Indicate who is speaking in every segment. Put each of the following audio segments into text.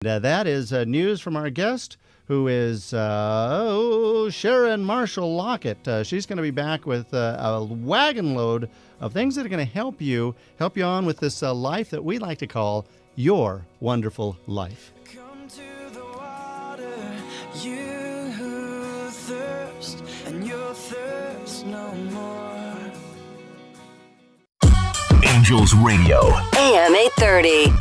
Speaker 1: That is news from our guest, who is Sharon Marshall Lockett. She's going to be back with a wagon load of things that are going to help you on with this life that we like to call your wonderful life.
Speaker 2: Come to the water, you who thirst, and your thirst no more.
Speaker 3: Angels Radio.
Speaker 4: AM 830.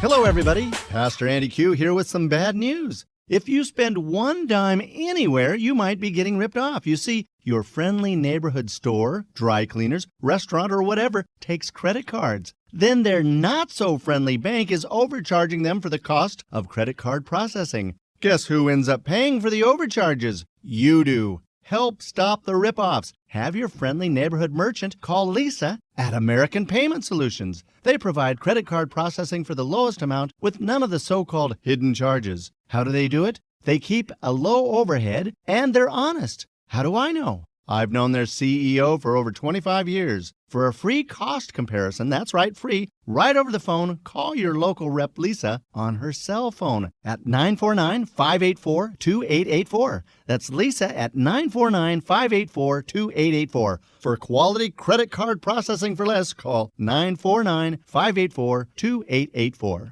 Speaker 1: Hello, everybody. Pastor Andy Q here with some bad news. If you spend one dime anywhere, you might be getting ripped off. You see, your friendly neighborhood store, dry cleaners, restaurant, or whatever takes credit cards. Then their not-so-friendly bank is overcharging them for the cost of credit card processing. Guess who ends up paying for the overcharges? You do. Help stop the rip-offs. Have your friendly neighborhood merchant call Lisa at American Payment Solutions. They provide credit card processing for the lowest amount with none of the so-called hidden charges. How do they do it? They keep a low overhead and they're honest. How do I know? I've known their CEO for over 25 years. For a free cost comparison, that's right, free, right over the phone, call your local rep Lisa on her cell phone at 949-584-2884. That's Lisa at 949-584-2884. For quality credit card processing for less, call 949-584-2884.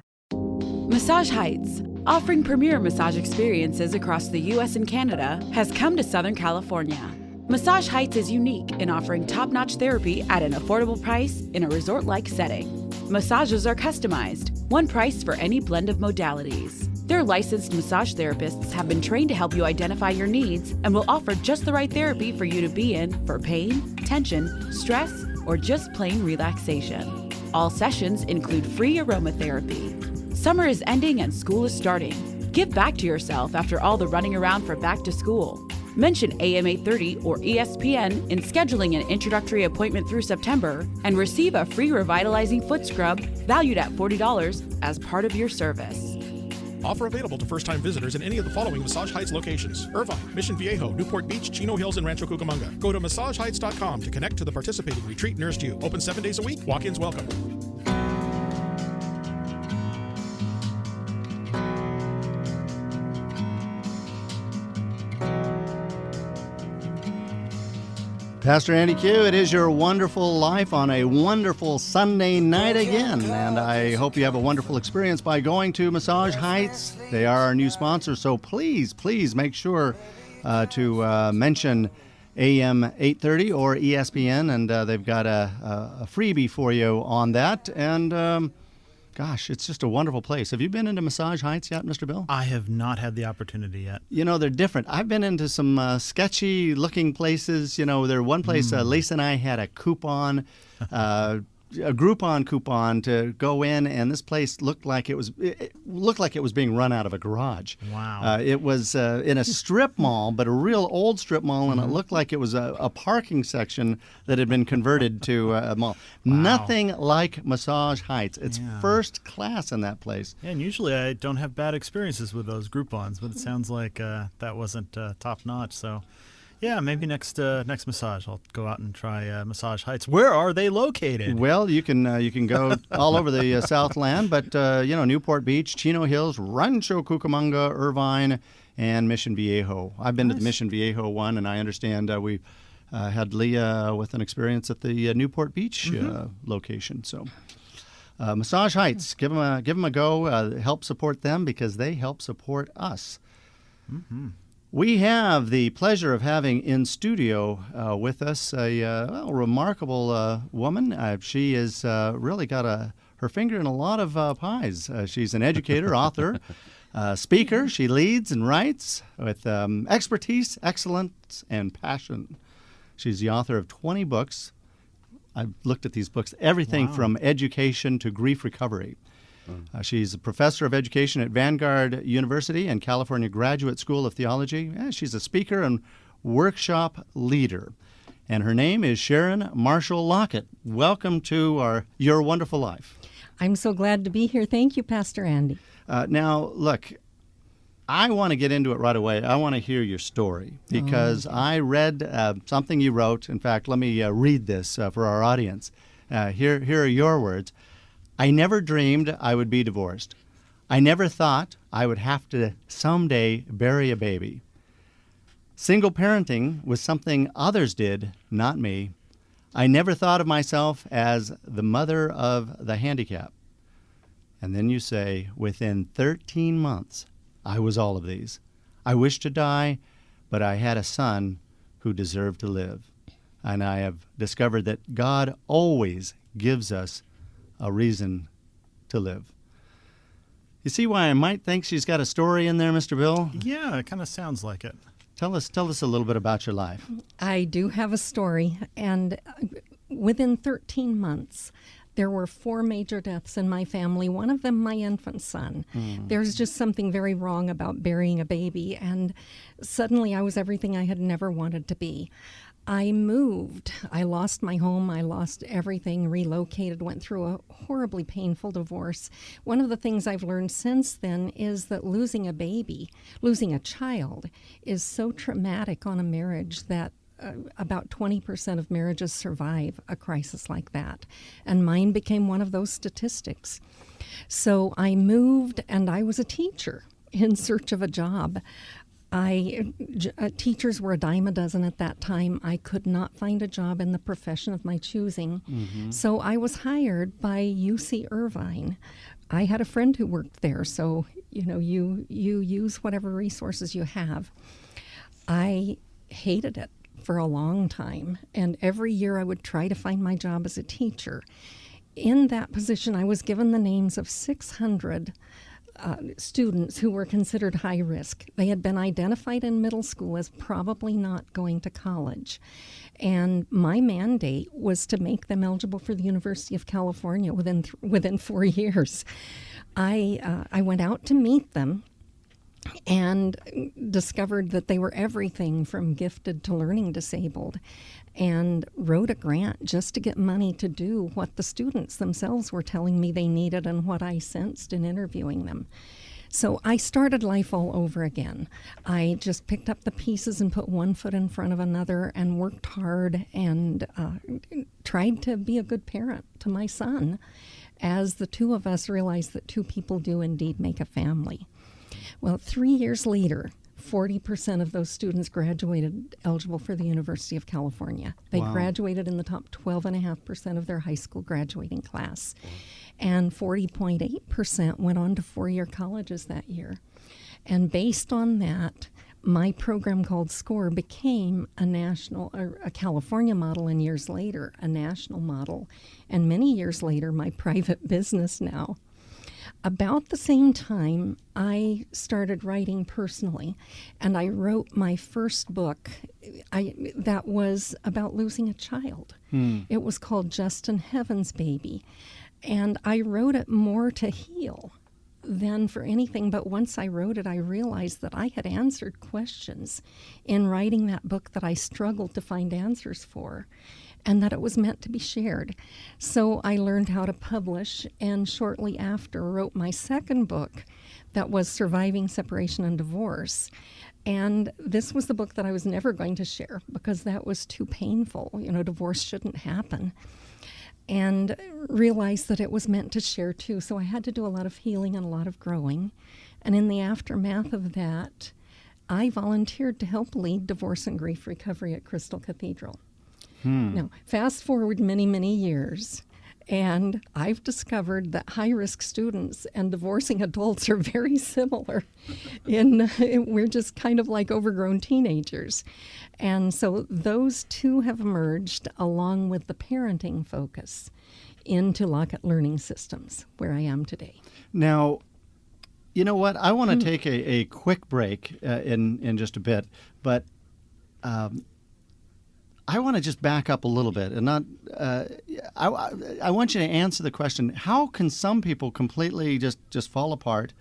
Speaker 5: Massage Heights, offering premier massage experiences across the U.S. and Canada, has come to Southern California. Massage Heights is unique in offering top-notch therapy at an affordable price in a resort-like setting. Massages are customized, one price for any blend of modalities. Their licensed massage therapists have been trained to help you identify your needs and will offer just the right therapy for you to be in for pain, tension, stress, or just plain relaxation. All sessions include free aromatherapy. Summer is ending and school is starting. Give back to yourself after all the running around for back to school. Mention AM 830 or ESPN in scheduling an introductory appointment through September and receive a free revitalizing foot scrub valued at $40 as part of your service.
Speaker 6: Offer available to first-time visitors in any of the following Massage Heights locations: Irvine, Mission Viejo, Newport Beach, Chino Hills, and Rancho Cucamonga. Go to massageheights.com to connect to the participating retreat nearest you. Open 7 days a week. Walk-ins welcome.
Speaker 1: Pastor Andy Q, it is your wonderful life on a wonderful Sunday night again, and I hope you have a wonderful experience by going to Massage Heights. They are our new sponsor, so please make sure to mention AM 830 or ESPN, and they've got a freebie for you on that, and gosh, it's just a wonderful place. Have you been into Massage Heights yet, Mr. Bill?
Speaker 7: I have not had the opportunity yet.
Speaker 1: You know, they're different. I've been into some sketchy-looking places. You know, there one place, Lisa and I had a coupon, a Groupon coupon to go in, and this place looked like it was being run out of a garage.
Speaker 7: Wow.
Speaker 1: It was in a strip mall, but a real old strip mall, and it looked like it was a parking section that had been converted to a mall.
Speaker 7: Wow.
Speaker 1: Nothing like Massage Heights. It's first class in that place.
Speaker 7: Yeah, and usually I don't have bad experiences with those Groupons, but it sounds like that wasn't top-notch, so... Yeah, maybe next massage I'll go out and try Massage Heights. Where are they located?
Speaker 1: Well, you can go all over the Southland, but Newport Beach, Chino Hills, Rancho Cucamonga, Irvine, and Mission Viejo. I've been to the Mission Viejo one, and I understand we had Leah with an experience at the Newport Beach location. So, Massage Heights, give them a go. Help support them because they help support us. Mm-hmm. We have the pleasure of having in studio with us a remarkable woman. She has really got her finger in a lot of pies. She's an educator, author, speaker. She leads and writes with expertise, excellence, and passion. She's the author of 20 books. I've looked at these books, everything from education to grief recovery. She's a professor of education at Vanguard University and California Graduate School of Theology. She's a speaker and workshop leader. And her name is Sharon Marshall Lockett. Welcome to Your Wonderful Life.
Speaker 8: I'm so glad to be here. Thank you, Pastor Andy.
Speaker 1: Now, look, I want to get into it right away. I want to hear your story because I read something you wrote. In fact, let me read this for our audience. Here are your words. I never dreamed I would be divorced. I never thought I would have to someday bury a baby. Single parenting was something others did, not me. I never thought of myself as the mother of the handicapped. And then you say, within 13 months, I was all of these. I wished to die, but I had a son who deserved to live. And I have discovered that God always gives us a reason to live. You see why I might think she's got a story in there, Mr. Bill?
Speaker 7: Yeah, it kind of sounds like it.
Speaker 1: Tell us a little bit about your life.
Speaker 8: I do have a story, and within 13 months, there were 4 major deaths in my family, one of them my infant son. There's just something very wrong about burying a baby, and suddenly I was everything I had never wanted to be. I moved. I lost my home. I lost everything, relocated, went through a horribly painful divorce. One of the things I've learned since then is that losing a baby, losing a child, is so traumatic on a marriage that about 20% of marriages survive a crisis like that. And mine became one of those statistics. So I moved, and I was a teacher in search of a job. Teachers were a dime a dozen at that time. I could not find a job in the profession of my choosing. So I was hired by UC Irvine. I had a friend who worked there, so you use whatever resources you have. I hated it for a long time, and every year I would try to find my job as a teacher. In that position, I was given the names of 600 students who were considered high risk. They had been identified in middle school as probably not going to college. And my mandate was to make them eligible for the University of California within 4 years. I went out to meet them and discovered that they were everything from gifted to learning disabled, and wrote a grant just to get money to do what the students themselves were telling me they needed and what I sensed in interviewing them. So I started life all over again. I just picked up the pieces and put one foot in front of another and worked hard and tried to be a good parent to my son, as the two of us realized that 2 people do indeed make a family. Well, 3 years later, 40% of those students graduated eligible for the University of California. They graduated in the top 12.5% of their high school graduating class. And 40.8% went on to 4-year colleges that year. And based on that, my program called SCORE became a California model, and years later, a national model. And many years later, my private business now. About the same time, I started writing personally, and I wrote my first book that was about losing a child. It was called Just in Heaven's Baby, and I wrote it more to heal than for anything, but once I wrote it, I realized that I had answered questions in writing that book that I struggled to find answers for, and that it was meant to be shared. So I learned how to publish, and shortly after wrote my second book that was Surviving Separation and Divorce. And this was the book that I was never going to share because that was too painful. Divorce shouldn't happen. And realized that it was meant to share too. So I had to do a lot of healing and a lot of growing. And in the aftermath of that, I volunteered to help lead divorce and grief recovery at Crystal Cathedral. Now, fast forward many, many years, and I've discovered that high-risk students and divorcing adults are very similar. We're just kind of like overgrown teenagers. And so those two have emerged along with the parenting focus into Lockett Learning Systems, where I am today.
Speaker 1: Now, you know what? I want to take a quick break in just a bit, but I want to just back up a little bit and not. I want you to answer the question: how can some people completely just fall apart,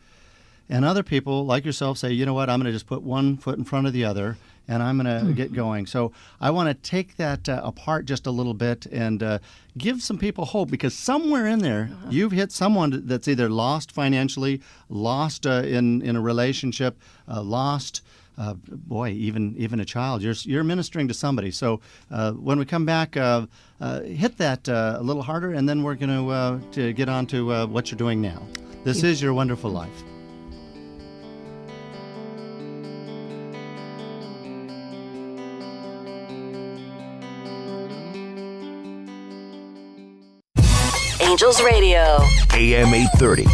Speaker 1: and other people like yourself say, you know what, I'm going to just put one foot in front of the other, and I'm going to get going. So I want to take that apart just a little bit and give some people hope, because somewhere in there you've hit someone that's either lost financially, lost in a relationship, lost boy, even a child, you're ministering to somebody. So when we come back, hit that a little harder, and then we're going to get on to what you're doing now. This is Your Wonderful Life.
Speaker 4: Angels Radio.
Speaker 3: AM 830.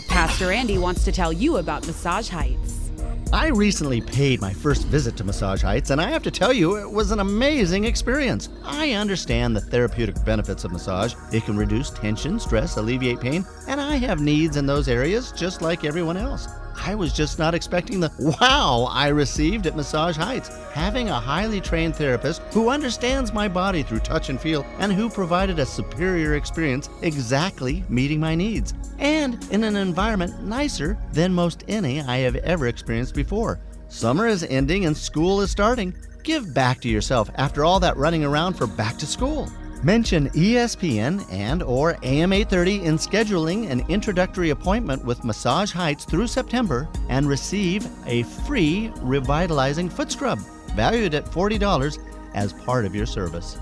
Speaker 5: Pastor Andy wants to tell you about Massage Heights.
Speaker 1: I recently paid my first visit to Massage Heights, and I have to tell you, it was an amazing experience. I understand the therapeutic benefits of massage. It can reduce tension, stress, alleviate pain, and I have needs in those areas just like everyone else. I was just not expecting the wow I received at Massage Heights. Having a highly trained therapist who understands my body through touch and feel and who provided a superior experience exactly meeting my needs. And in an environment nicer than most any I have ever experienced before. Summer is ending and school is starting. Give back to yourself after all that running around for back to school. Mention ESPN and or AM 830 in scheduling an introductory appointment with Massage Heights through September and receive a free revitalizing foot scrub valued at $40 as part of your service.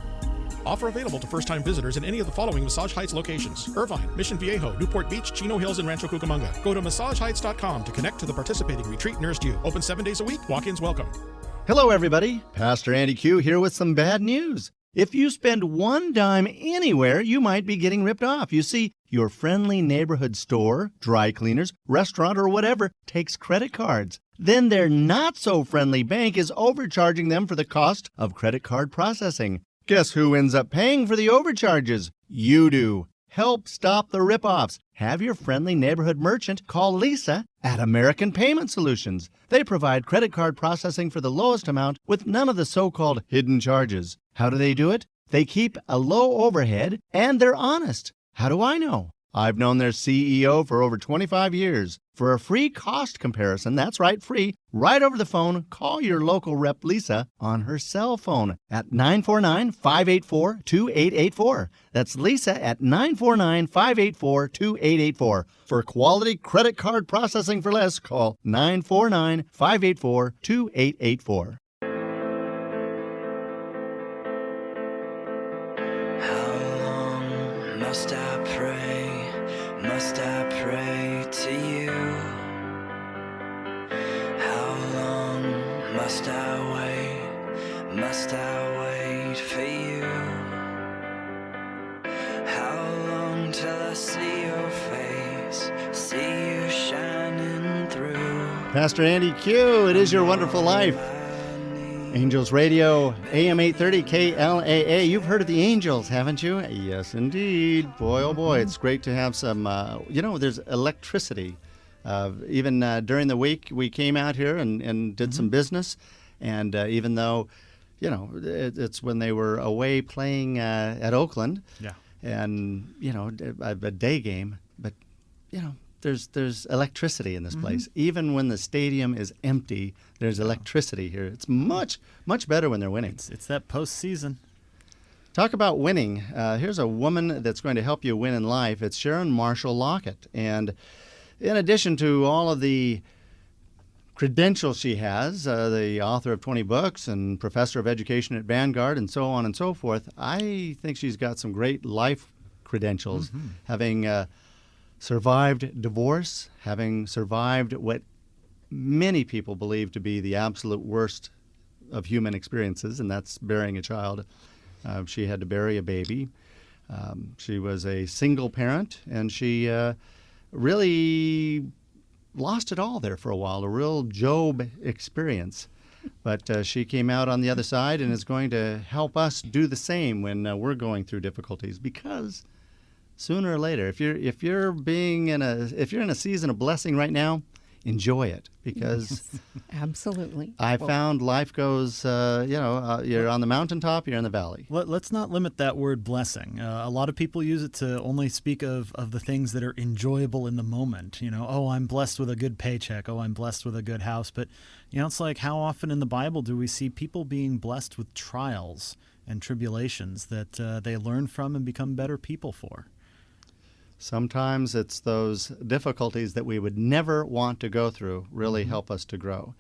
Speaker 6: Offer available to first-time visitors in any of the following Massage Heights locations: Irvine, Mission Viejo, Newport Beach, Chino Hills, and Rancho Cucamonga. Go to massageheights.com to connect to the participating retreat nearest you. Open 7 days a week. Walk-ins welcome.
Speaker 1: Hello, everybody. Pastor Andy Q here with some bad news. If you spend one dime anywhere, you might be getting ripped off. You see, your friendly neighborhood store, dry cleaners, restaurant, or whatever takes credit cards. Then their not-so-friendly bank is overcharging them for the cost of credit card processing. Guess who ends up paying for the overcharges? You do. Help stop the rip-offs. Have your friendly neighborhood merchant call Lisa at American Payment Solutions. They provide credit card processing for the lowest amount with none of the so-called hidden charges. How do they do it? They keep a low overhead and they're honest. How do I know? I've known their CEO for over 25 years. For a free cost comparison, that's right, free, right over the phone, call your local rep Lisa on her cell phone at 949-584-2884. That's Lisa at 949-584-2884. For quality credit card processing for less, call 949-584-2884.
Speaker 2: How long must I pray? Must I pray to you? How long must I wait? Must I wait for you? How long till I see your face? See you shining through.
Speaker 1: Pastor Andy Q, it is Your Wonderful Life. Angels Radio, AM 830 KLAA. You've heard of the Angels, haven't you? Yes, indeed. Boy, oh boy, it's great to have some, there's electricity. Even during the week, we came out here and did some business. And even though, it's when they were away playing at Oakland.
Speaker 7: Yeah.
Speaker 1: And, a day game. But, there's electricity in this place. Even when the stadium is empty, there's electricity here. It's much, much better when they're winning.
Speaker 7: It's that postseason.
Speaker 1: Talk about winning. Here's a woman that's going to help you win in life. It's Sharon Marshall Lockett. And in addition to all of the credentials she has, the author of 20 books and professor of education at Vanguard and so on and so forth, I think she's got some great life credentials, having survived divorce, having survived what many people believe to be the absolute worst of human experiences, and that's burying a child. She had to bury a baby. She was a single parent, and she really lost it all there for a while, a real Job experience. But she came out on the other side and is going to help us do the same when we're going through difficulties, because sooner or later, if you're in a season of blessing right now, enjoy it, because
Speaker 8: Absolutely.
Speaker 1: I found life goes, you're on the mountaintop, you're in the valley.
Speaker 7: Let's not limit that word blessing. A lot of people use it to only speak of the things that are enjoyable in the moment. I'm blessed with a good paycheck. Oh, I'm blessed with a good house. But, it's like, how often in the Bible do we see people being blessed with trials and tribulations that they learn from and become better people for?
Speaker 1: Sometimes it's those difficulties that we would never want to go through really help us to grow.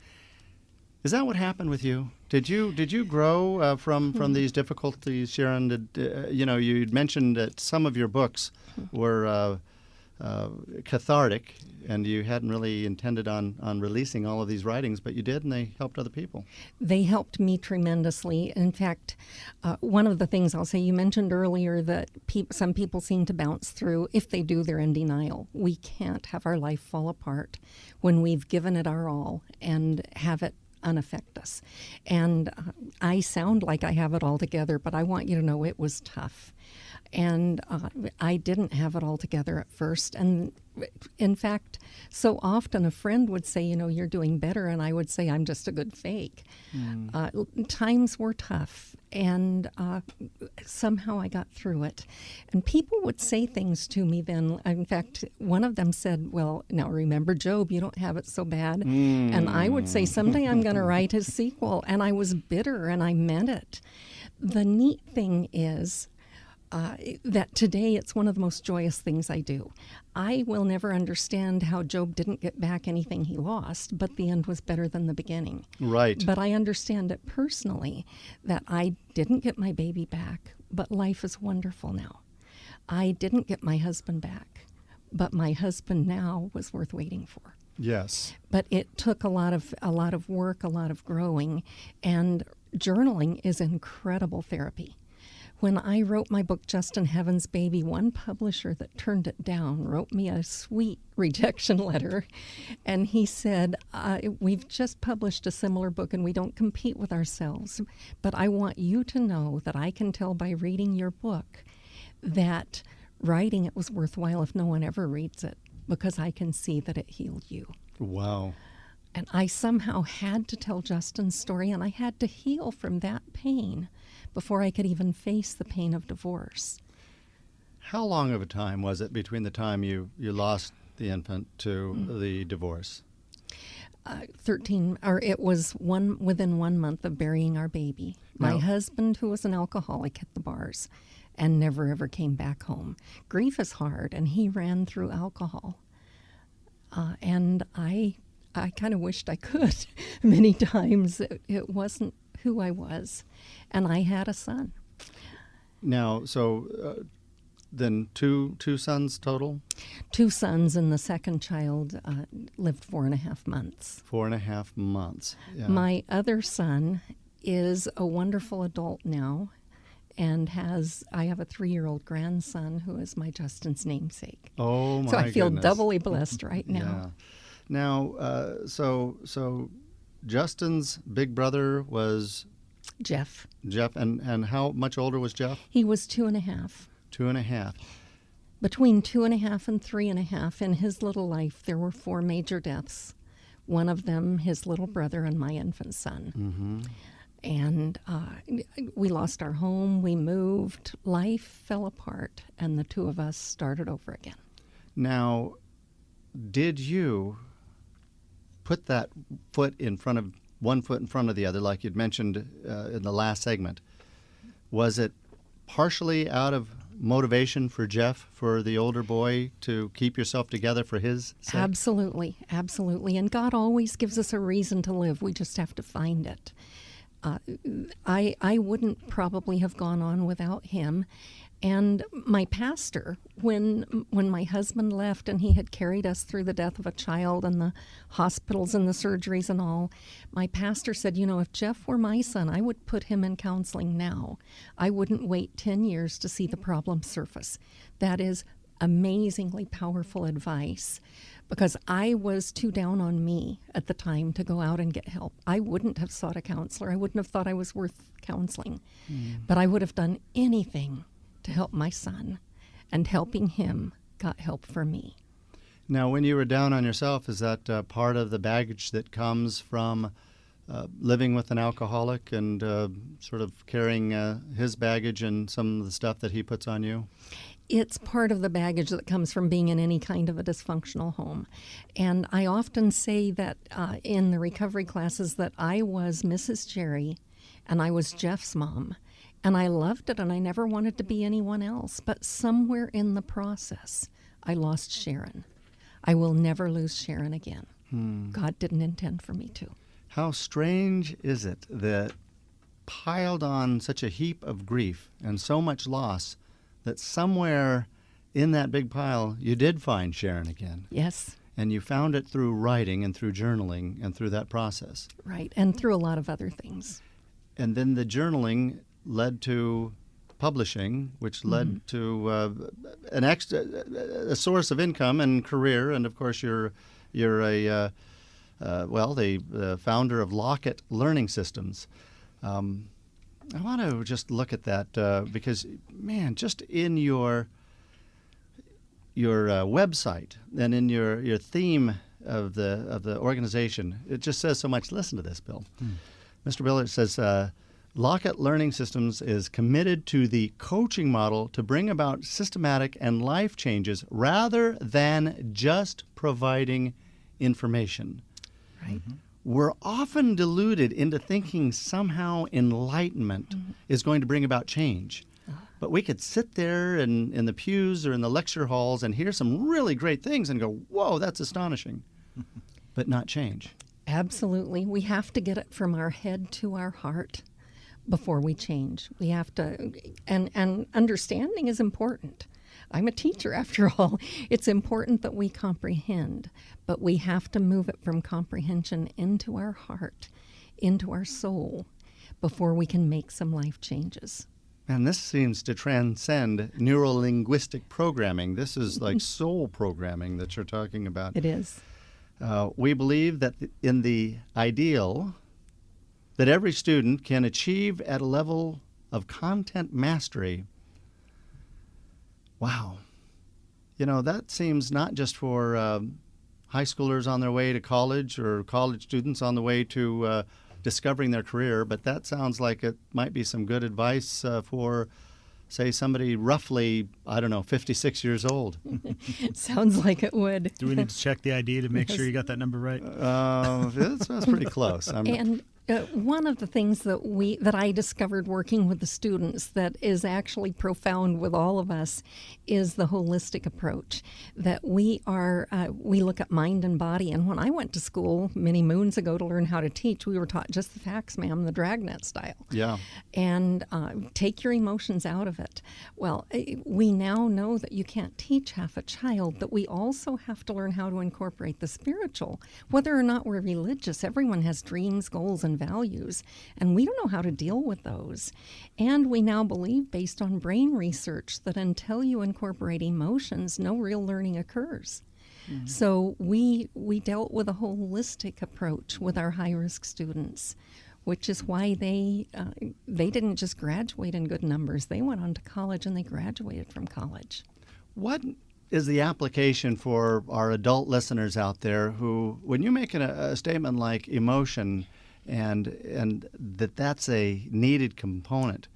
Speaker 1: Is that what happened with you? Did you grow from these difficulties, Sharon? You'd mentioned that some of your books were cathartic, and you hadn't really intended on releasing all of these writings, but you did, and they helped other people.
Speaker 8: They helped me tremendously. In fact, one of the things I'll say, you mentioned earlier that some people seem to bounce through. If they do, they're in denial. We can't have our life fall apart when we've given it our all and have it unaffect us. And I sound like I have it all together, but I want you to know it was tough. And I didn't have it all together at first. And in fact, so often a friend would say, you're doing better. And I would say, I'm just a good fake. Times were tough. And somehow I got through it. And people would say things to me then. In fact, one of them said, well, now remember Job, you don't have it so bad. And I would say, someday I'm going to write his sequel. And I was bitter, and I meant it. The neat thing is, that today it's one of the most joyous things I do. I will never understand how Job didn't get back anything he lost, but the end was better than the beginning.
Speaker 1: Right.
Speaker 8: But I understand it personally, that I didn't get my baby back, but life is wonderful now. I didn't get my husband back, but my husband now was worth waiting for.
Speaker 1: Yes.
Speaker 8: But it took a lot of work, a lot of growing, and journaling is incredible therapy. When I wrote my book, Just in Heaven's Baby, one publisher that turned it down wrote me a sweet rejection letter. And he said, we've just published a similar book and we don't compete with ourselves. But I want you to know that I can tell by reading your book that writing it was worthwhile if no one ever reads it, because I can see that it healed you.
Speaker 1: Wow.
Speaker 8: And I somehow had to tell Justin's story, and I had to heal from that pain before I could even face the pain of divorce.
Speaker 1: How long of a time was it between the time you lost the infant to the divorce?
Speaker 8: 13, or it was within 1 month of burying our baby. My husband, who was an alcoholic, hit the bars and never ever came back home. Grief is hard, and he ran through alcohol. And I kind of wished I could many times. It wasn't who I was. And I had a son.
Speaker 1: Now, so then two sons total?
Speaker 8: 2 sons, and the second child lived 4.5 months.
Speaker 1: 4.5 months. Yeah.
Speaker 8: My other son is a wonderful adult now, and I have a 3-year-old grandson who is my Justin's namesake.
Speaker 1: Oh, my
Speaker 8: So I feel
Speaker 1: goodness.
Speaker 8: doubly blessed right now.
Speaker 1: Yeah. Now, so Justin's big brother was
Speaker 8: Jeff.
Speaker 1: Jeff, and how much older was Jeff?
Speaker 8: He was 2.5.
Speaker 1: 2.5.
Speaker 8: Between 2.5 and 3.5 in his little life, there were 4 major deaths. One of them, his little brother and my infant son.
Speaker 1: Mm-hmm.
Speaker 8: And we lost our home, we moved, life fell apart, and the 2 of us started over again.
Speaker 1: Now, did you put that one foot in front of the other, like you'd mentioned in the last segment? Was it partially out of motivation for Jeff, for the older boy, to keep yourself together for his sake?
Speaker 8: Absolutely, absolutely. And God always gives us a reason to live. We just have to find it. I wouldn't probably have gone on without him. And my pastor, when my husband left and he had carried us through the death of a child and the hospitals and the surgeries and all, my pastor said, if Jeff were my son, I would put him in counseling now. I wouldn't wait 10 years to see the problem surface. That is amazingly powerful advice, because I was too down on me at the time to go out and get help. I wouldn't have sought a counselor. I wouldn't have thought I was worth counseling. But I would have done anything to help my son, and helping him got help for me.
Speaker 1: Now, when you were down on yourself, is that part of the baggage that comes from living with an alcoholic and sort of carrying his baggage and some of the stuff that he puts on you?
Speaker 8: It's part of the baggage that comes from being in any kind of a dysfunctional home. And I often say that in the recovery classes that I was Mrs. Jerry and I was Jeff's mom. And I loved it, and I never wanted to be anyone else. But somewhere in the process, I lost Sharon. I will never lose Sharon again. God didn't intend for me to.
Speaker 1: How strange is it that piled on such a heap of grief and so much loss that somewhere in that big pile you did find Sharon again.
Speaker 8: Yes,
Speaker 1: And you found it through writing and through journaling and through that process.
Speaker 8: right. And through a lot of other things.
Speaker 1: And then the journaling led to publishing, which led to a source of income and career. And of course, you're the founder of Lockett Learning Systems. I want to just look at that because, man, just in your website and in your theme of the organization, it just says so much. Listen to this, Bill. Mr. Bill, it says, Lockett Learning Systems is committed to the coaching model to bring about systematic and life changes rather than just providing information.
Speaker 8: Right.
Speaker 1: We're often deluded into thinking somehow enlightenment is going to bring about change. But we could sit there in the pews or in the lecture halls and hear some really great things and go, whoa, that's astonishing, but not change.
Speaker 8: Absolutely. We have to get it from our head to our heart before we change. We have to, and understanding is important. I'm a teacher after all. It's important that we comprehend, but we have to move it from comprehension into our heart, into our soul, before we can make some life changes.
Speaker 1: And this seems to transcend neuro-linguistic programming. This is like soul programming that you're talking about.
Speaker 8: It is.
Speaker 1: We believe that in the ideal, that every student can achieve at a level of content mastery. Wow. You know, that seems not just for high schoolers on their way to college or college students on the way to discovering their career, but that sounds like it might be some good advice for, say, somebody roughly, 56 years old.
Speaker 8: Sounds like it would.
Speaker 7: Do we need to check the ID to make sure you got that number right?
Speaker 1: That's pretty close.
Speaker 8: And one of the things that I discovered working with the students that is actually profound with all of us is the holistic approach. That we look at mind and body. And when I went to school many moons ago to learn how to teach, we were taught just the facts, ma'am, the Dragnet style.
Speaker 1: Yeah.
Speaker 8: And take your emotions out of it. Well, we now know that you can't teach half a child, that we also have to learn how to incorporate the spiritual. Whether or not we're religious, everyone has dreams, goals, and values, and we don't know how to deal with those. And we now believe, based on brain research, that until you incorporate emotions, no real learning occurs. So we dealt with a holistic approach with our high-risk students, which is why they didn't just graduate in good numbers. They went on to college and they graduated from college. What
Speaker 1: is the application for our adult listeners out there who, when you make a statement like emotion and that's a needed component,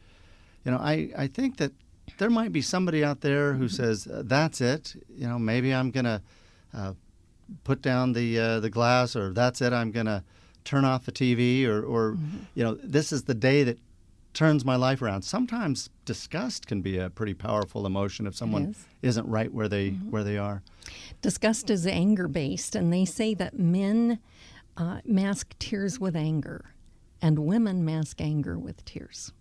Speaker 1: you know, I think that there might be somebody out there who says, that's it, you know, maybe I'm going to put down the glass, or that's it, I'm going to turn off the TV, or you know, this is the day that turns my life around. Sometimes disgust can be a pretty powerful emotion if someone isn't right where they are.
Speaker 8: Disgust is anger based, and they say that men mask tears with anger, and women mask anger with tears.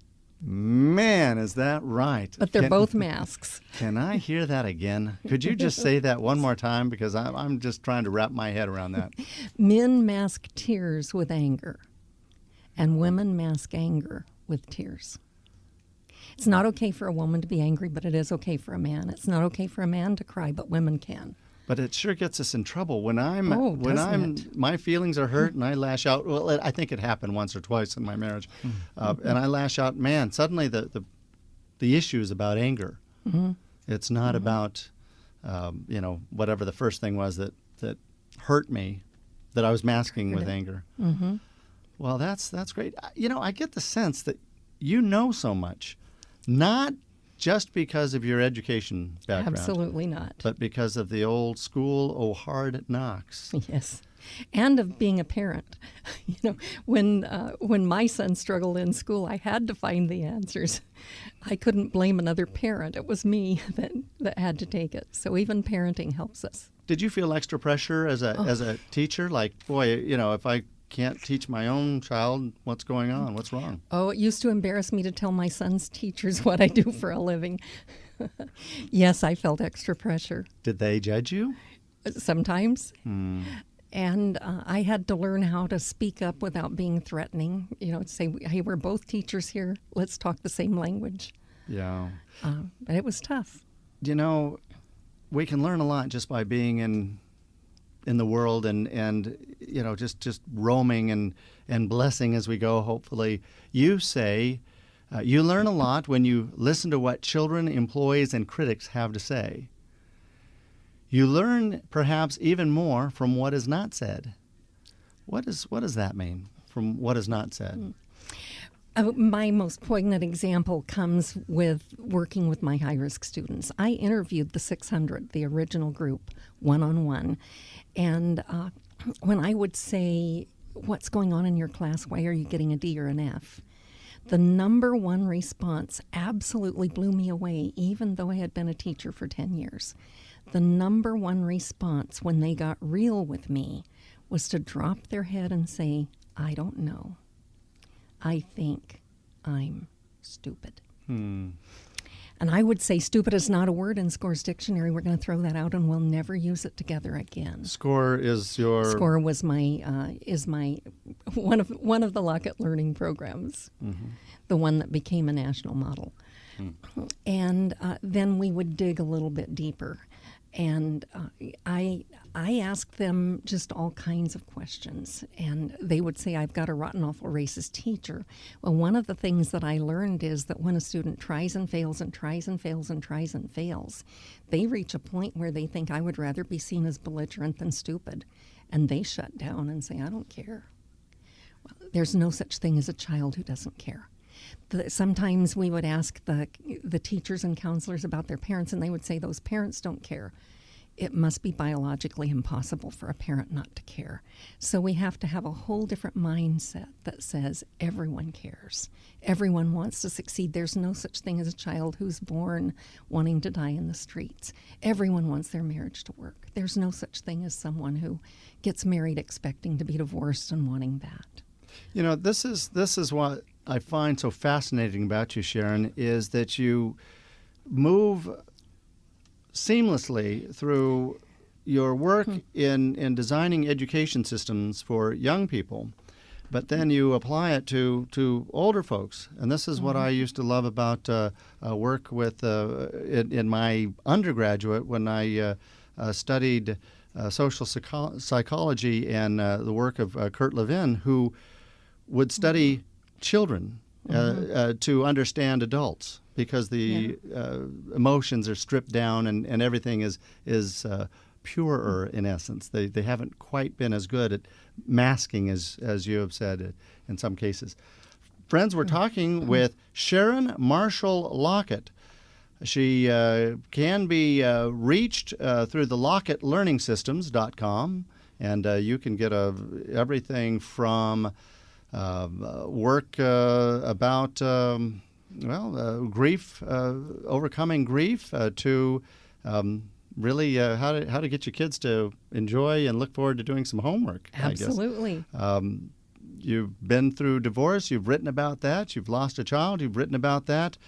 Speaker 1: Man, is that right?
Speaker 8: But they're both masks.
Speaker 1: Can I hear that again? Could you just say that one more time? Because I'm just trying to wrap my head around that.
Speaker 8: Men mask tears with anger, and women mask anger with tears. It's not okay for a woman to be angry, but it is okay for a man. It's not okay for a man to cry, but women can.
Speaker 1: But it sure gets us in trouble when
Speaker 8: it?
Speaker 1: my feelings are hurt and I lash out. Well, I think it happened once or twice in my marriage, and I lash out. Man, suddenly the issue is about anger. It's not about you know, whatever the first thing was that hurt me, that I was masking with anger. Well, that's great. You know, I get the sense that you know so much, not just because of your education background.
Speaker 8: Absolutely not.
Speaker 1: But because of the old school, oh, hard knocks.
Speaker 8: Yes. And of being a parent. You know, when my son struggled in school, I had to find the answers. I couldn't blame another parent. It was me that had to take it. So even parenting helps us.
Speaker 1: Did you feel extra pressure as a teacher? Like, boy, you know, if I can't teach my own child what's going on, what's wrong.
Speaker 8: Oh, it used to embarrass me to tell my son's teachers what I do for a living. Yes, I felt extra pressure.
Speaker 1: Did they judge you?
Speaker 8: Sometimes. And I had to learn how to speak up without being threatening. To say, hey, we're both teachers here. Let's talk the same language.
Speaker 1: Yeah.
Speaker 8: But it was tough.
Speaker 1: We can learn a lot just by being in the world and just roaming and blessing as we go, hopefully. You say you learn a lot when you listen to what children, employees, and critics have to say. You learn perhaps even more from what is not said. What does that mean, from what is not said?
Speaker 8: My most poignant example comes with working with my high-risk students. I interviewed the 600, the original group, one-on-one. And when I would say, what's going on in your class? Why are you getting a D or an F? The number one response absolutely blew me away, even though I had been a teacher for 10 years. The number one response when they got real with me was to drop their head and say, I don't know. I think I'm stupid. And I would say stupid is not a word in SCORE's dictionary. We're going to throw that out and we'll never use it together again.
Speaker 1: SCORE is your...
Speaker 8: SCORE was my one of the Lockett learning programs, the one that became a national model. And then we would dig a little bit deeper. And I asked them just all kinds of questions, and they would say, I've got a rotten, awful, racist teacher. Well, one of the things that I learned is that when a student tries and fails and tries and fails and tries and fails, they reach a point where they think, I would rather be seen as belligerent than stupid, and they shut down and say, I don't care. Well, there's no such thing as a child who doesn't care. Sometimes we would ask the teachers and counselors about their parents, and they would say those parents don't care. It must be biologically impossible for a parent not to care. So we have to have a whole different mindset that says everyone cares. Everyone wants to succeed. There's no such thing as a child who's born wanting to die in the streets. Everyone wants their marriage to work. There's no such thing as someone who gets married expecting to be divorced and wanting that.
Speaker 1: This is what I find so fascinating about you, Sharon, is that you move seamlessly through your work in designing education systems for young people, but then you apply it to older folks. And this is what I used to love about work with in my undergraduate when I studied social psychology and the work of Kurt Levin, who would study children to understand adults, because the emotions are stripped down and everything is purer in essence. They haven't quite been as good at masking as you have said in some cases. Friends, we're talking with Sharon Marshall Lockett. She can be reached through the LockettLearningSystems.com, and you can get everything from work about grief, overcoming grief, to really how to get your kids to enjoy and look forward to doing some homework.
Speaker 8: Absolutely.
Speaker 1: I guess. You've been through divorce. You've written about that. You've lost a child. You've written about that,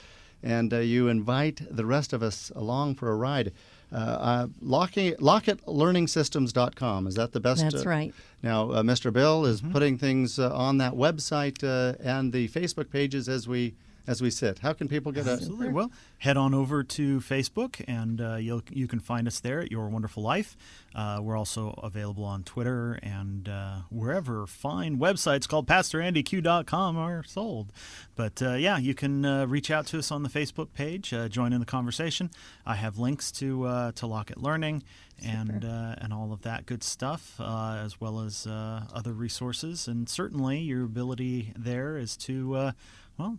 Speaker 1: and you invite the rest of us along for a ride. LockettLearningSystems.com. Is that the best?
Speaker 8: That's right.
Speaker 1: Now, Mr. Bill is putting things on that website and the Facebook pages as we sit. How can people get
Speaker 7: Absolutely. Well, head on over to Facebook, and you can find us there at Your Wonderful Life. We're also available on Twitter and wherever fine websites called PastorAndyQ.com are sold. But you can reach out to us on the Facebook page, join in the conversation. I have links to Lockett Learning and all of that good stuff, as well as other resources. And certainly your ability there is to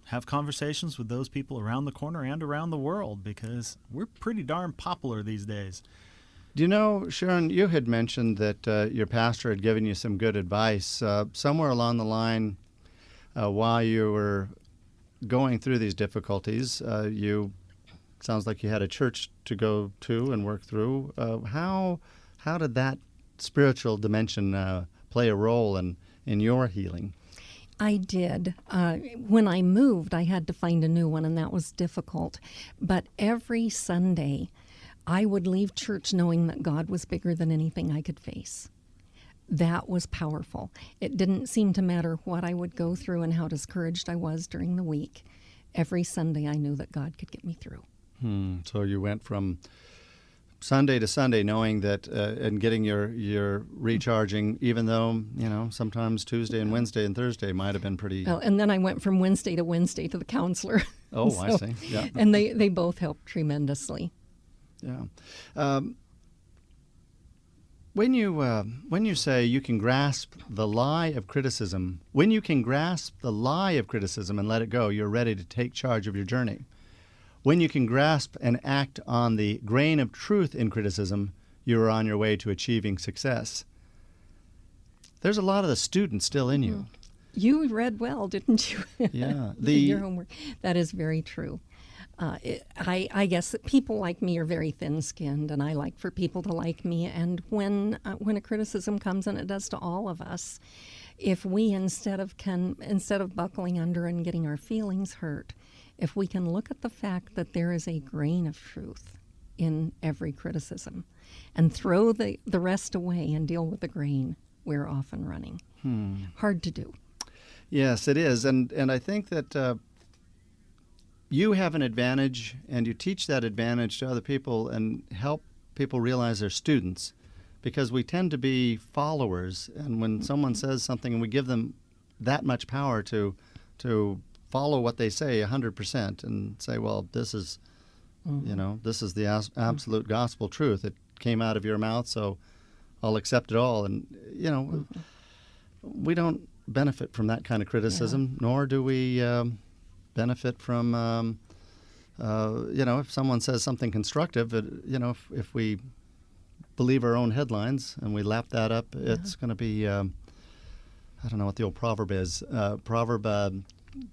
Speaker 7: have conversations with those people around the corner and around the world, because we're pretty darn popular these days.
Speaker 1: Do you know, Sharon, you had mentioned that your pastor had given you some good advice. Somewhere along the line, while you were going through these difficulties, sounds like you had a church to go to and work through. How did that spiritual dimension play a role in in your healing.
Speaker 8: I did. When I moved, I had to find a new one, and that was difficult. But every Sunday, I would leave church knowing that God was bigger than anything I could face. That was powerful. It didn't seem to matter what I would go through and how discouraged I was during the week. Every Sunday, I knew that God could get me through.
Speaker 1: So you went from Sunday to Sunday knowing that and getting your recharging, even though, sometimes Tuesday and Wednesday and Thursday might have been pretty...
Speaker 8: Well, and then I went from Wednesday to Wednesday to the counselor.
Speaker 1: Oh, I see. Yeah.
Speaker 8: And they both helped tremendously.
Speaker 1: Yeah. When you say you can grasp the lie of criticism, when you can grasp the lie of criticism and let it go, you're ready to take charge of your journey. When you can grasp and act on the grain of truth in criticism, you are on your way to achieving success. There's a lot of the student still in you.
Speaker 8: You read well, didn't you?
Speaker 1: Yeah.
Speaker 8: Your homework. That is very true. I guess that people like me are very thin-skinned, and I like for people to like me. And when a criticism comes, and it does to all of us, if we instead of buckling under and getting our feelings hurt, if we can look at the fact that there is a grain of truth in every criticism, and throw the rest away and deal with the grain, we're off and running. Hard to do.
Speaker 1: Yes, it is, and I think that. You have an advantage, and you teach that advantage to other people and help people realize they're students, because we tend to be followers, and when someone says something and we give them that much power to follow what they say 100% and say, well, this is this is the absolute gospel truth. It came out of your mouth, so I'll accept it all. And we don't benefit from that kind of criticism, nor do we benefit from, if someone says something constructive, if we believe our own headlines and we lap that up, it's going to be, I don't know what the old proverb is.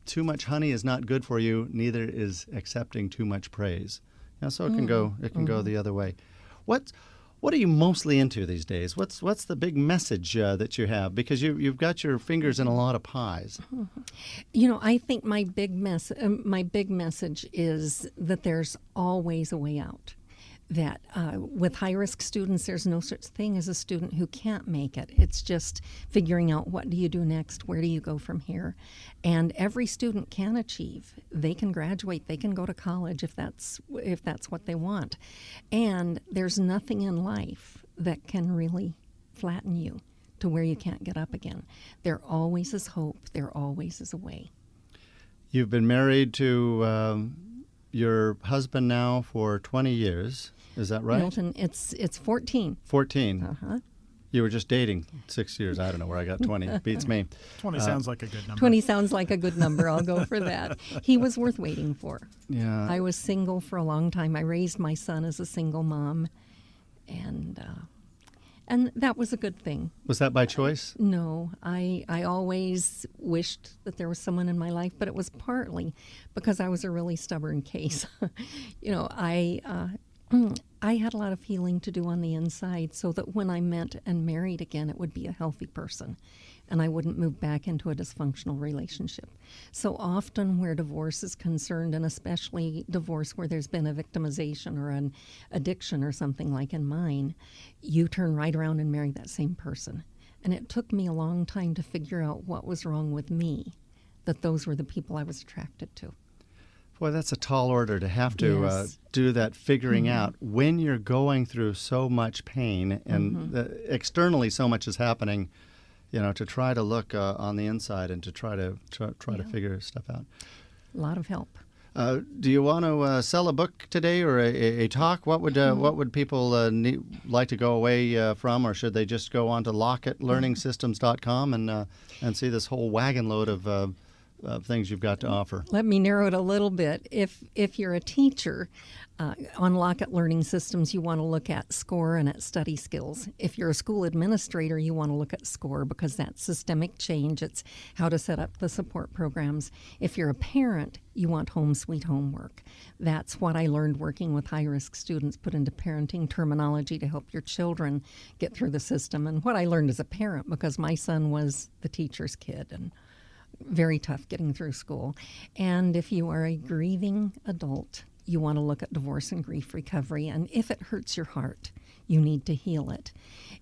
Speaker 1: Too much honey is not good for you, neither is accepting too much praise. So it can go the other way. What are you mostly into these days? What's the big message that you have? Because you've got your fingers in a lot of pies.
Speaker 8: I think my big message is that there's always a way out. That with high-risk students, there's no such thing as a student who can't make it. It's just figuring out, what do you do next? Where do you go from here? And every student can achieve. They can graduate. They can go to college if that's what they want. And there's nothing in life that can really flatten you to where you can't get up again. There always is hope. There always is a way.
Speaker 1: You've been married to your husband now for 20 years. Is that right?
Speaker 8: Milton, it's 14.
Speaker 1: 14.
Speaker 8: Uh-huh.
Speaker 1: You were just dating 6 years. I don't know where I got 20. Beats me.
Speaker 7: 20 sounds like a good number.
Speaker 8: 20 sounds like a good number. I'll go for that. He was worth waiting for.
Speaker 1: Yeah.
Speaker 8: I was single for a long time. I raised my son as a single mom, and that was a good thing.
Speaker 1: Was that by choice?
Speaker 8: No, I always wished that there was someone in my life, but it was partly because I was a really stubborn case. I had a lot of healing to do on the inside, so that when I met and married again, it would be a healthy person, and I wouldn't move back into a dysfunctional relationship. So often where divorce is concerned, and especially divorce where there's been a victimization or an addiction or something like in mine, you turn right around and marry that same person. And it took me a long time to figure out what was wrong with me, that those were the people I was attracted to.
Speaker 1: Boy, that's a tall order to have to do that figuring out when you're going through so much pain and externally so much is happening, to try to look on the inside and to try to figure stuff out.
Speaker 8: A lot of help.
Speaker 1: Do you want to sell a book today or a talk? What would people like to go away from, or should they just go on to LockitLearningsystems.com and see this whole wagon load of things you've got to offer.
Speaker 8: Let me narrow it a little bit. If you're a teacher, on Lockett Learning Systems, you want to look at SCORE and at study skills. If you're a school administrator, you want to look at SCORE because that's systemic change. It's how to set up the support programs. If you're a parent, you want home sweet home work. That's what I learned working with high-risk students, put into parenting terminology to help your children get through the system. And what I learned as a parent, because my son was the teacher's kid and very tough getting through school. And if you are a grieving adult, you want to look at divorce and grief recovery. And if it hurts your heart, you need to heal it.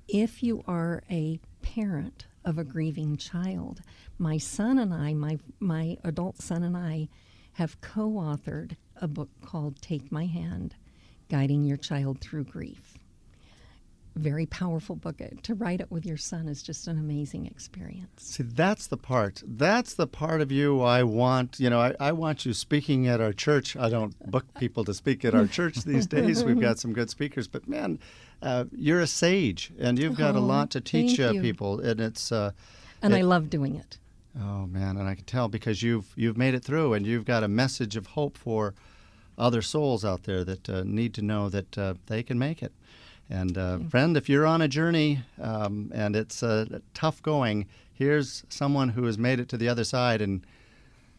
Speaker 8: If you are a parent of a grieving child, my son and I, my adult son and I, have co-authored a book called Take My Hand, Guiding Your Child Through Grief. Very powerful book. To write it with your son is just an amazing experience.
Speaker 1: See, that's the part. That's the part of you I want. I want you speaking at our church. I don't book people to speak at our church these days. We've got some good speakers. But, man, you're a sage, and you've got a lot to teach people. And it's
Speaker 8: and I love doing it.
Speaker 1: Oh, man, and I can tell because you've made it through, and you've got a message of hope for other souls out there that need to know that they can make it. And friend, if you're on a journey and it's tough going, here's someone who has made it to the other side and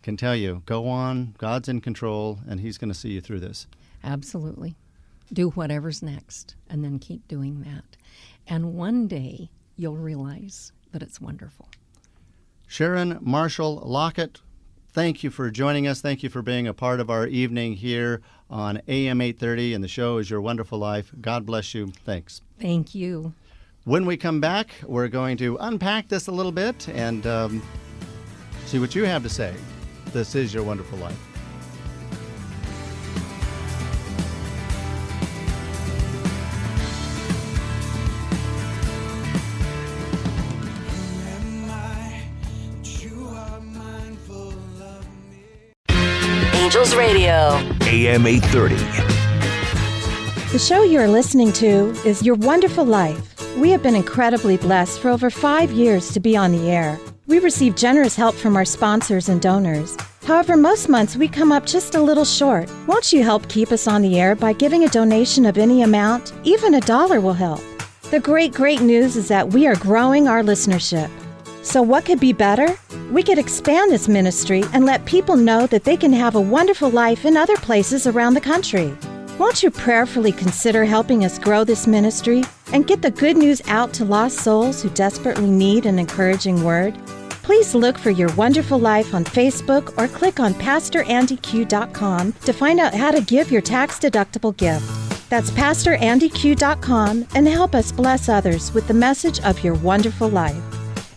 Speaker 1: can tell you, go on, God's in control, and he's going to see you through this.
Speaker 8: Absolutely. Do whatever's next, and then keep doing that. And one day, you'll realize that it's wonderful.
Speaker 1: Sharon Marshall Lockett, thank you for joining us. Thank you for being a part of our evening here on AM 830, and the show is Your Wonderful Life. God bless you. Thanks.
Speaker 8: Thank you.
Speaker 1: When we come back, we're going to unpack this a little bit and see what you have to say. This is Your Wonderful Life.
Speaker 4: Angels Radio.
Speaker 3: AM 830.
Speaker 9: The show you're listening to is Your Wonderful Life. We have been incredibly blessed for over 5 years to be on the air. We receive generous help from our sponsors and donors. However, most months we come up just a little short. Won't you help keep us on the air by giving a donation of any amount? Even $1 will help. The great news is that we are growing our listenership. So what could be better? We could expand this ministry and let people know that they can have a wonderful life in other places around the country. Won't you prayerfully consider helping us grow this ministry and get the good news out to lost souls who desperately need an encouraging word? Please look for Your Wonderful Life on Facebook or click on PastorAndyQ.com to find out how to give your tax-deductible gift. That's PastorAndyQ.com and help us bless others with the message of Your Wonderful Life.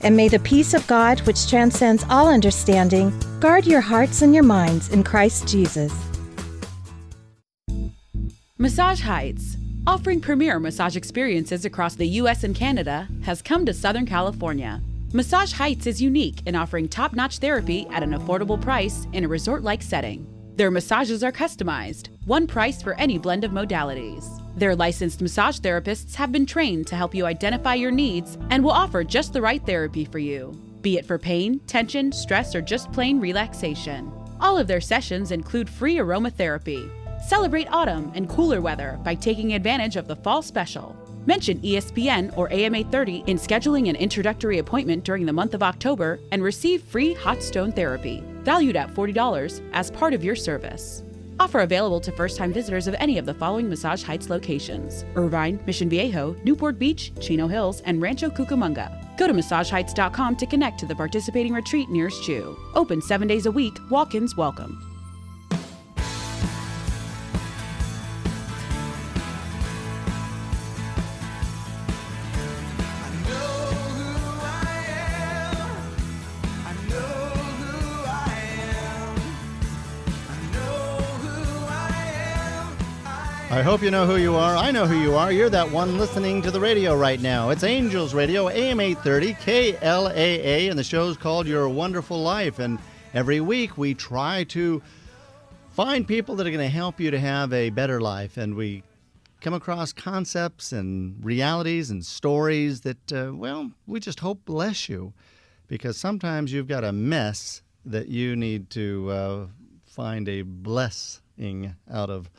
Speaker 9: And may the peace of God, which transcends all understanding, guard your hearts and your minds in Christ Jesus.
Speaker 5: Massage Heights, offering premier massage experiences across the U.S. and Canada, has come to Southern California. Massage Heights is unique in offering top-notch therapy at an affordable price in a resort-like setting. Their massages are customized, one price for any blend of modalities. Their licensed massage therapists have been trained to help you identify your needs and will offer just the right therapy for you, be it for pain, tension, stress, or just plain relaxation. All of their sessions include free aromatherapy. Celebrate autumn and cooler weather by taking advantage of the fall special. Mention ESPN or AM 830 in scheduling an introductory appointment during the month of October and receive free hot stone therapy, valued at $40 as part of your service. Offer available to first-time visitors of any of the following Massage Heights locations: Irvine, Mission Viejo, Newport Beach, Chino Hills, and Rancho Cucamonga. Go to MassageHeights.com to connect to the participating retreat nearest you. Open 7 days a week, walk-ins welcome.
Speaker 1: I hope you know who you are. I know who you are. You're that one listening to the radio right now. It's Angels Radio, AM 830, KLAA, and the show's called Your Wonderful Life. And every week we try to find people that are going to help you to have a better life. And we come across concepts and realities and stories that, we just hope bless you. Because sometimes you've got a mess that you need to find a blessing out of.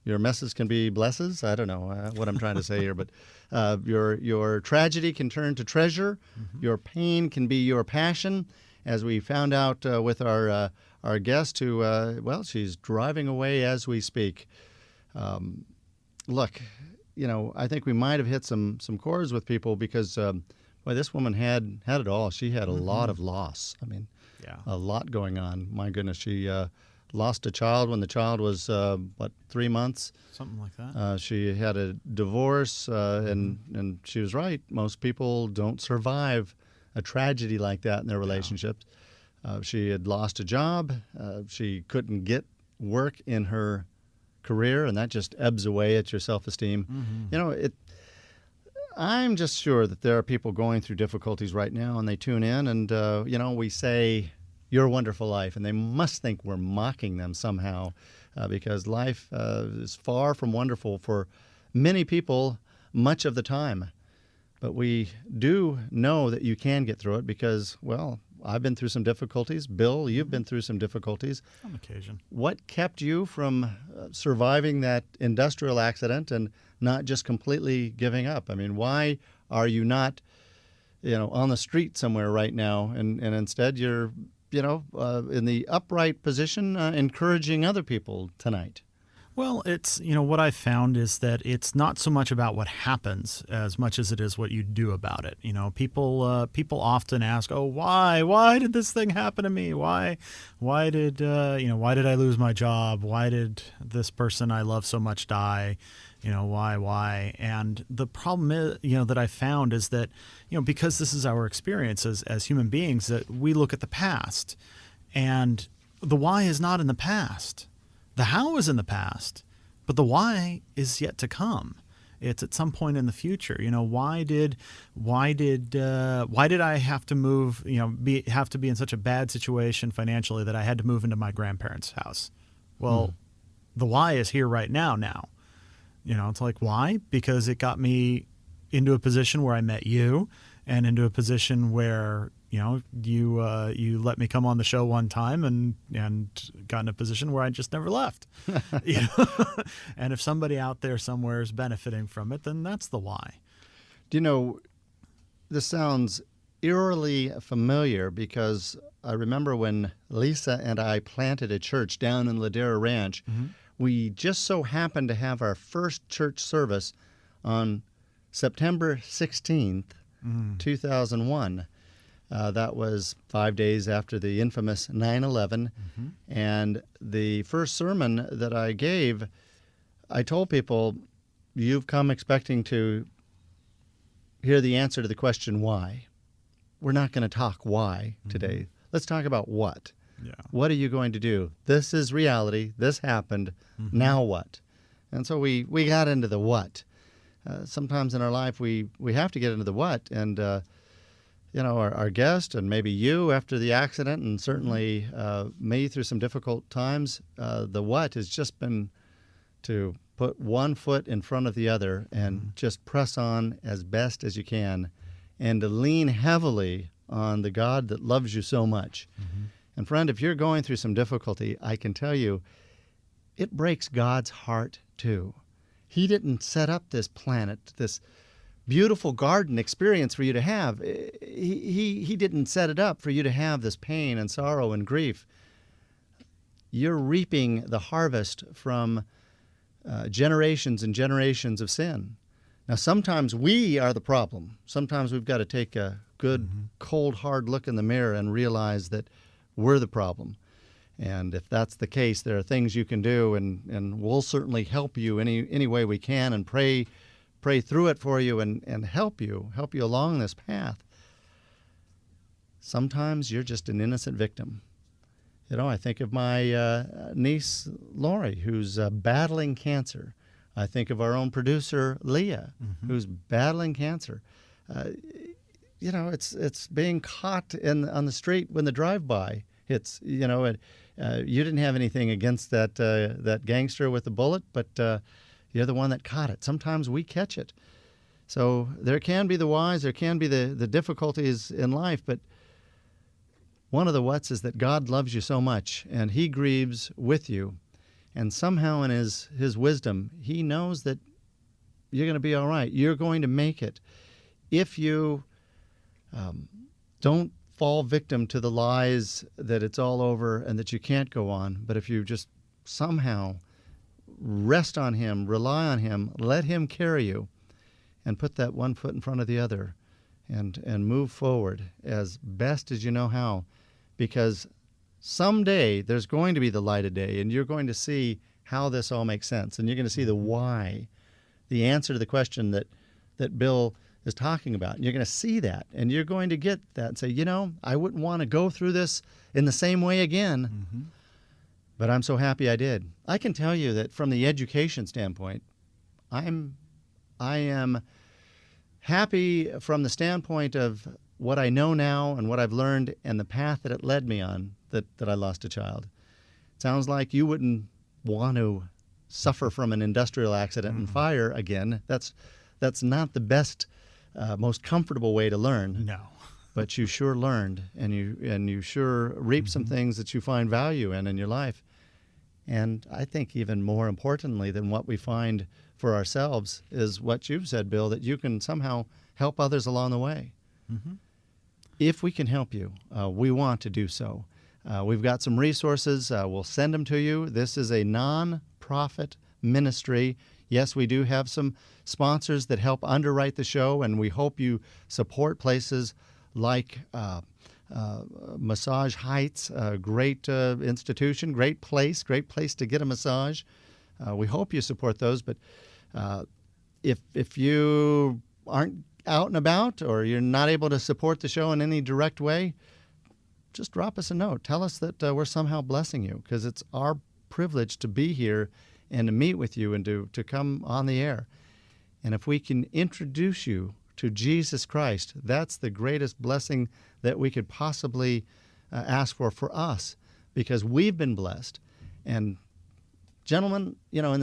Speaker 1: Your messes can be blesses. I don't know what I'm trying to say here, but your tragedy can turn to treasure. Your pain can be your passion, as we found out with our guest who, well, she's driving away as we speak. Look, I think we might have hit some chords with people because, boy, this woman had it all. She had a lot of loss. I mean, a lot going on. My goodness, she lost a child when the child was, 3 months?
Speaker 7: Something like that.
Speaker 1: She had a divorce, and she was right. Most people don't survive a tragedy like that in their relationships. She had lost a job. She couldn't get work in her career, and that just ebbs away at your self-esteem. I'm just sure that there are people going through difficulties right now, and they tune in, and we say your wonderful life, and they must think we're mocking them somehow, because life is far from wonderful for many people much of the time. But we do know that you can get through it because, well, I've been through some difficulties. Bill, you've been through some difficulties.
Speaker 7: On occasion.
Speaker 1: What kept you from surviving that industrial accident and not just completely giving up? I mean, why are you not, on the street somewhere right now, and instead you're, in the upright position, encouraging other people tonight?
Speaker 7: Well, it's, what I found is that it's not so much about what happens as much as it is what you do about it. People often ask, "Oh, why did this thing happen to me? Why did I lose my job? Why did this person I love so much die? Why?" And the problem is, that I found is that, because this is our experience as human beings, that we look at the past, and the why is not in the past. The how is in the past, but the why is yet to come. It's at some point in the future. Why did I have to move? Have to be in such a bad situation financially that I had to move into my grandparents' house. Well, the why is here right now. It's like, why? Because it got me into a position where I met you, and into a position where you let me come on the show one time and got in a position where I just never left. And if somebody out there somewhere is benefiting from it, then that's the why.
Speaker 1: This sounds eerily familiar because I remember when Lisa and I planted a church down in Ladera Ranch. We just so happened to have our first church service on September 16th, 2001. That was 5 days after the infamous 9/11. And the first sermon that I gave, I told people, you've come expecting to hear the answer to the question why. We're not going to talk why today. Let's talk about what.
Speaker 7: Yeah.
Speaker 1: What are you going to do? This is reality. This happened. Now what? And so we got into the what. Sometimes in our life we have to get into the what. And our guest and maybe you after the accident, and certainly me through some difficult times, the what has just been to put one foot in front of the other and just press on as best as you can, and to lean heavily on the God that loves you so much. And friend, if you're going through some difficulty, I can tell you, it breaks God's heart too. He didn't set up this planet, this beautiful garden experience for you to have. He didn't set it up for you to have this pain and sorrow and grief. You're reaping the harvest from generations and generations of sin. Now, sometimes we are the problem. Sometimes we've got to take a good, cold, hard look in the mirror and realize that we're the problem. And if that's the case, there are things you can do, and we'll certainly help you any way we can, and pray through it for you and help you along this path. Sometimes you're just an innocent victim. I think of my niece, Lori, who's battling cancer. I think of our own producer, Leah, who's battling cancer. It's being caught on the street when the drive-by hits. You didn't have anything against that gangster with the bullet, but you're the one that caught it. Sometimes we catch it. So there can be the whys, there can be the difficulties in life, but one of the what's is that God loves you so much, and he grieves with you. And somehow in his wisdom, he knows that you're going to be all right. You're going to make it. If you don't fall victim to the lies that it's all over and that you can't go on, but if you just somehow rest on him, rely on him, let him carry you, and put that one foot in front of the other, and move forward as best as you know how, because someday there's going to be the light of day, and you're going to see how this all makes sense, and you're going to see the why, the answer to the question that Bill is talking about. And you're going to see that, and you're going to get that and say, you know, I wouldn't want to go through this in the same way again, but I'm so happy I did. I can tell you that from the education standpoint, I am happy from the standpoint of what I know now and what I've learned and the path that it led me on, that I lost a child. It sounds like you wouldn't want to suffer from an industrial accident and fire again. That's not the best, most comfortable way to learn.
Speaker 7: No.
Speaker 1: But you sure learned, and you sure reaped some things that you find value in your life. And I think even more importantly than what we find for ourselves is what you've said, Bill, that you can somehow help others along the way. If we can help you, we want to do so. We've got some resources. We'll send them to you. This is a non-profit ministry. Yes, we do have some sponsors that help underwrite the show, and we hope you support places like Massage Heights, a great institution, great place to get a massage. We hope you support those, but if you aren't out and about or you're not able to support the show in any direct way, just drop us a note. Tell us that we're somehow blessing you, because it's our privilege to be here and to meet with you and to come on the air. And if we can introduce you to Jesus Christ, that's the greatest blessing that we could possibly ask for us, because we've been blessed. And gentlemen, you know, in